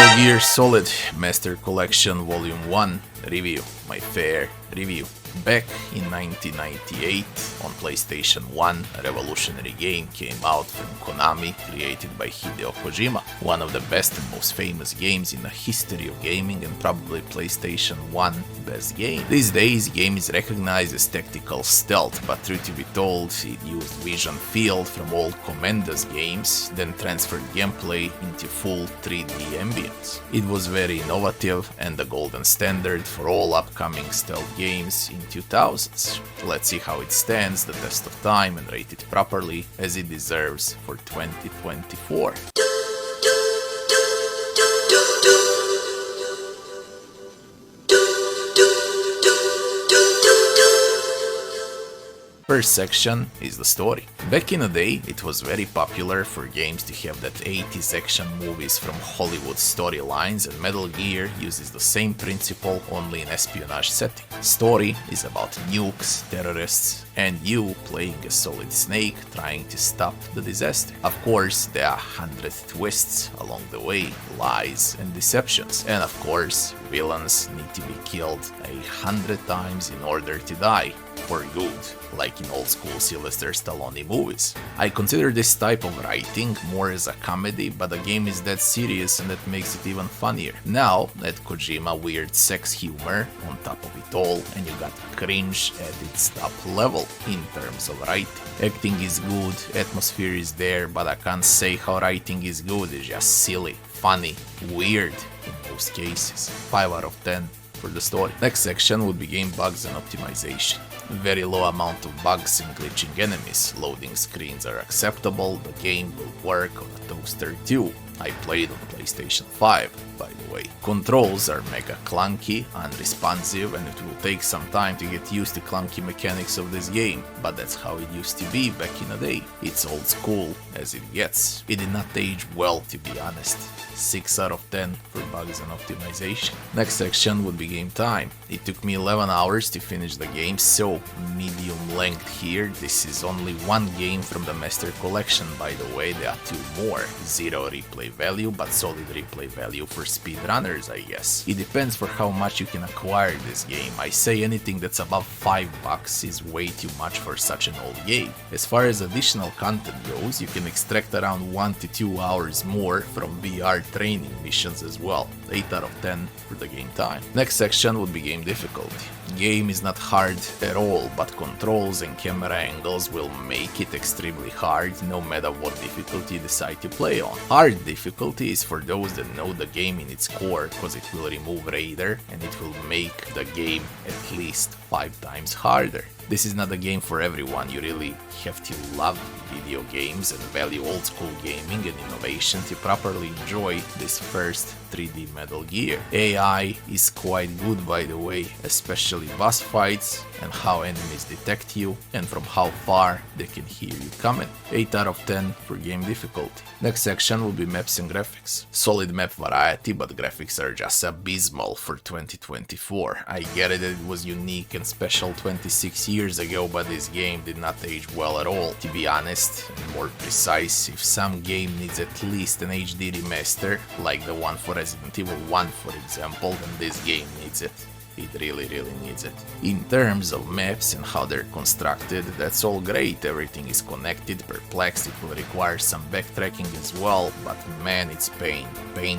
Metal Gear Solid Master Collection Volume 1 review, my fair review. Back in 1998 on PlayStation 1, a revolutionary game came out from Konami, created by Hideo Kojima, one of the best and most famous games in the history of gaming and probably PlayStation 1 best game. These days, game is recognized as tactical stealth, but truth to be told, it used vision field from old Commandos games, then transferred gameplay into full 3D ambience. It was very innovative and the golden standard for all upcoming stealth games in 2000s. Let's see how it stands the test of time and rate it properly as it deserves for 2024. First section is the story. Back in the day, it was very popular for games to have that 80s action movies from Hollywood storylines, and Metal Gear uses the same principle only in espionage setting. Story is about nukes, terrorists, and you playing a Solid Snake trying to stop the disaster. Of course, there are 100 twists along the way, lies and deceptions, and of course, villains need to be killed 100 times in order to die. For good, like in old school Sylvester Stallone movies. I consider this type of writing more as a comedy, but the game is that serious and that makes it even funnier. Now, that Kojima weird sex humor on top of it all, and you got cringe at its top level in terms of writing. Acting is good, atmosphere is there, but I can't say how writing is good, it's just silly, funny, weird in most cases. 5 out of 10. For the story. Next section would be game bugs and optimization. Very low amount of bugs and glitching enemies. Loading screens are acceptable, the game will work on a toaster too. I played on PlayStation 5, by the way. Controls are mega clunky, unresponsive, and it will take some time to get used to clunky mechanics of this game, but that's how it used to be back in the day. It's old school as it gets. It did not age well, to be honest. 6 out of 10 for bugs and optimization. Next section would be game time. It took me 11 hours to finish the game, so medium length here. This is only one game from the Master Collection, by the way, there are 2 more. 0 replay value, but solid replay value for speedrunners, I guess. It depends for how much you can acquire this game. I say anything that's above $5 is way too much for such an old game. As far as additional content goes, you can extract around 1 to 2 hours more from VR training missions as well. 8 out of 10 for the game time. Next section would be game difficulty. Game is not hard at all, but controls and camera angles will make it extremely hard no matter what difficulty you decide to play on. Hard difficulty is for those that know the game in its core, because it will remove radar and it will make the game at least 5 times harder. This is not a game for everyone, you really have to love video games and value old school gaming and innovation to properly enjoy this first 3D Metal Gear. AI is quite good, by the way, especially boss fights and how enemies detect you and from how far they can hear you coming. 8 out of 10 for game difficulty. Next section will be maps and graphics. Solid map variety, but graphics are just abysmal for 2024. I get it that it was unique and special 26 years ago, but this game did not age well at all. To be honest and more precise, if some game needs at least an HD remaster, like the one for Resident Evil 1 for example, then this game needs it. It really needs it. In terms of maps and how they're constructed, that's all great, everything is connected, perplexed, it will require some backtracking as well, but man, it's pain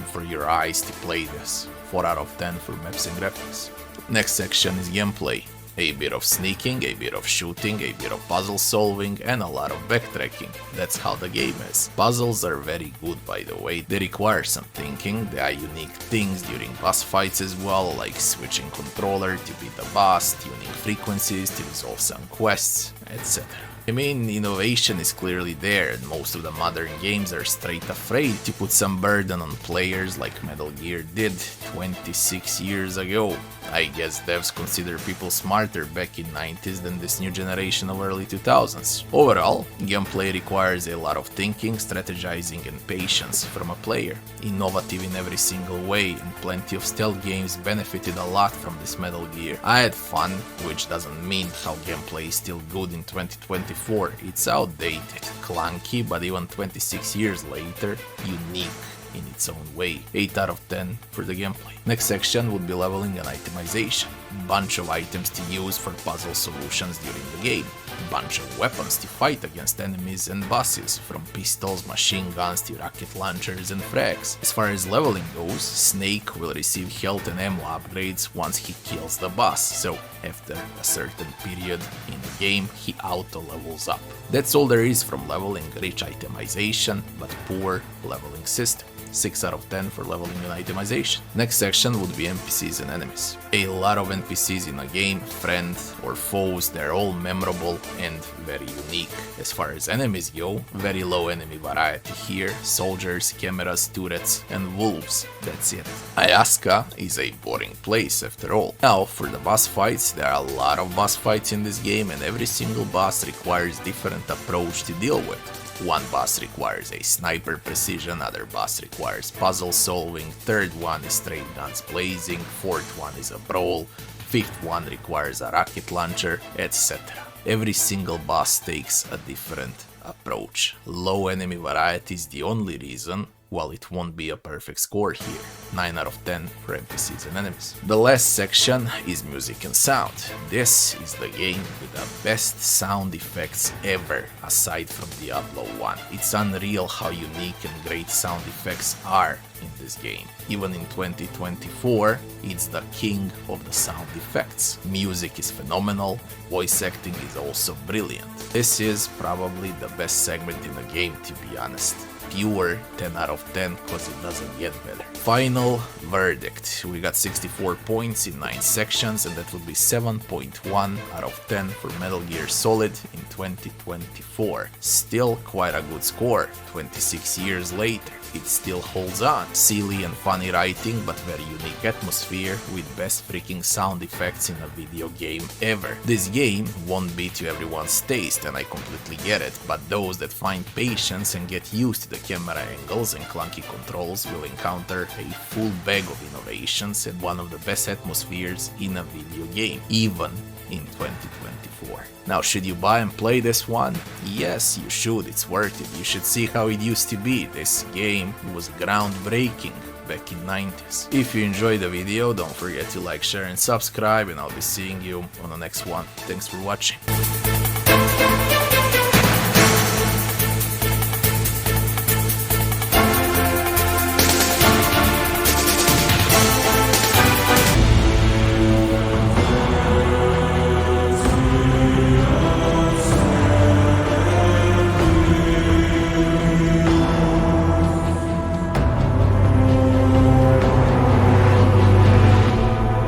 for your eyes to play this. 4 out of 10 for maps and graphics. Next section is gameplay. A bit of sneaking, a bit of shooting, a bit of puzzle solving, and a lot of backtracking. That's how the game is. Puzzles are very good, by the way, they require some thinking, there are unique things during boss fights as well, like switching controller to beat the boss, tuning frequencies to resolve some quests, etc. I mean, innovation is clearly there, and most of the modern games are straight afraid to put some burden on players like Metal Gear did 26 years ago. I guess devs consider people smarter back in 90s than this new generation of early 2000s. Overall, gameplay requires a lot of thinking, strategizing and patience from a player. Innovative in every single way, and plenty of stealth games benefited a lot from this Metal Gear. I had fun, which doesn't mean how gameplay is still good in 2024. It's outdated, clunky, but even 26 years later, unique in its own way. 8 out of 10 for the gameplay. Next section would be leveling and itemization. Bunch of items to use for puzzle solutions during the game. Bunch of weapons to fight against enemies and bosses, from pistols, machine guns to rocket launchers and frags. As far as leveling goes, Snake will receive health and ammo upgrades once he kills the boss, so after a certain period in the game he auto levels up. That's all there is from leveling. Rich itemization, but poor leveling system. 6 out of 10 for leveling and itemization. Next section would be NPCs and enemies. A lot of NPCs in a game, friends or foes, they're all memorable and very unique. As far as enemies go, very low enemy variety here, soldiers, cameras, turrets and wolves, that's it. Ayaska is a boring place after all. Now for the boss fights, there are a lot of boss fights in this game and every single boss requires different approach to deal with. One boss requires a sniper precision, other boss requires puzzle solving, third one is straight guns blazing, fourth one is a brawl, fifth one requires a rocket launcher, etc. Every single boss takes a different approach. Low enemy variety is the only reason well, it won't be a perfect score here. 9 out of 10 for NPCs and enemies. The last section is music and sound. This is the game with the best sound effects ever, aside from Diablo 1. It's unreal how unique and great sound effects are in this game. Even in 2024, it's the king of the sound effects. Music is phenomenal, voice acting is also brilliant. This is probably the best segment in the game, to be honest. Pure 10 out of 10 because it doesn't get better. Final verdict. We got 64 points in 9 sections and that would be 7.1 out of 10 for Metal Gear Solid in 2024. Still quite a good score. 26 years later, it still holds on. Silly and funny writing, but very unique atmosphere with best freaking sound effects in a video game ever. This game won't be to everyone's taste and I completely get it, but those that find patience and get used to the camera angles and clunky controls will encounter a full bag of innovations and one of the best atmospheres in a video game, even in 2024. Now, should you buy and play this one? Yes, you should, it's worth it. You should see how it used to be. This game was groundbreaking back in 90s. If you enjoyed the video, don't forget to like, share and subscribe, and I'll be seeing you on the next one. Thanks for watching.